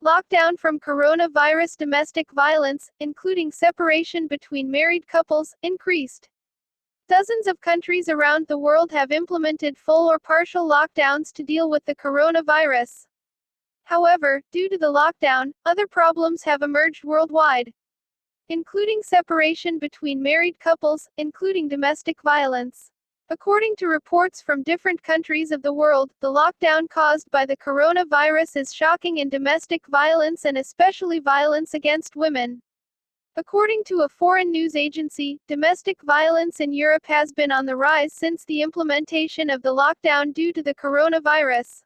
Lockdown from coronavirus. Domestic violence, including separation between married couples, increased. Dozens of countries around the world have implemented full or partial lockdowns to deal with the coronavirus. However, due to the lockdown, other problems have emerged worldwide, including separation between married couples, including domestic violence. According to reports from different countries of the world, the lockdown caused by the coronavirus is shocking in domestic violence and especially violence against women. According to a foreign news agency, domestic violence in Europe has been on the rise since the implementation of the lockdown due to the coronavirus.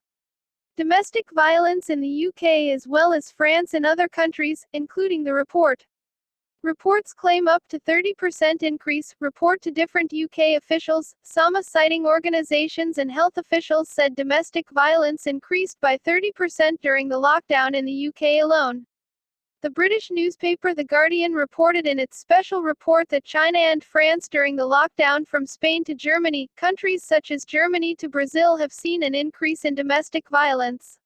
Domestic violence in the UK as well as France and other countries, including the report. Reports claim up to 30% increase. Report to different UK officials, some citing organizations and health officials said domestic violence increased by 30% during the lockdown in the UK alone. The British newspaper The Guardian reported in its special report that China and France during the lockdown from Spain to Germany, countries such as Germany to Brazil have seen an increase in domestic violence.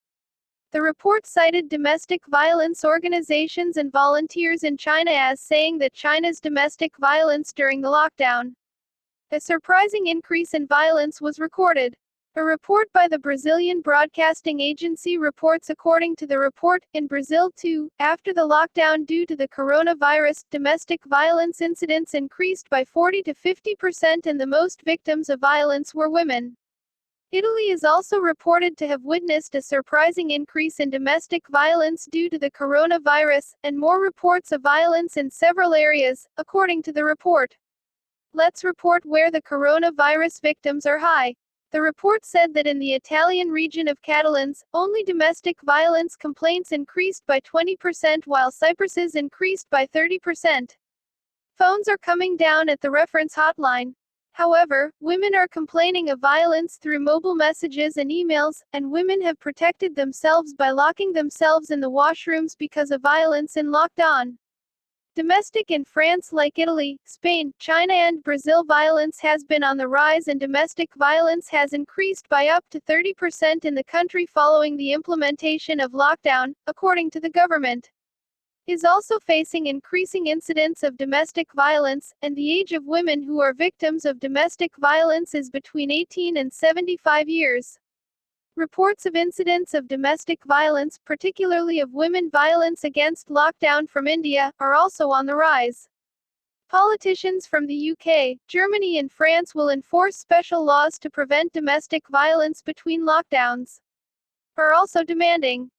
The report cited domestic violence organizations and volunteers in China as saying that China's domestic violence during the lockdown. A surprising increase in violence was recorded. A report by the Brazilian Broadcasting Agency reports according to the report, in Brazil too, after the lockdown due to the coronavirus, domestic violence incidents increased by 40 to 50% and the most victims of violence were women. Italy is also reported to have witnessed a surprising increase in domestic violence due to the coronavirus, and more reports of violence in several areas, according to the report. Let's report where the coronavirus victims are high. The report said that in the Italian region of Catalans, only domestic violence complaints increased by 20% while Cyprus's increased by 30%. Phones are coming down at the reference hotline. However, women are complaining of violence through mobile messages and emails, and women have protected themselves by locking themselves in the washrooms because of violence in lockdown. Domestic in France like Italy, Spain, China and Brazil violence has been on the rise and domestic violence has increased by up to 30% in the country following the implementation of lockdown, according to the government. Is also facing increasing incidents of domestic violence, and the age of women who are victims of domestic violence is between 18 and 75 years. Reports of incidents of domestic violence, particularly of women violence against lockdown from India, are also on the rise. Politicians from the UK, Germany and France will enforce special laws to prevent domestic violence between lockdowns. Are also demanding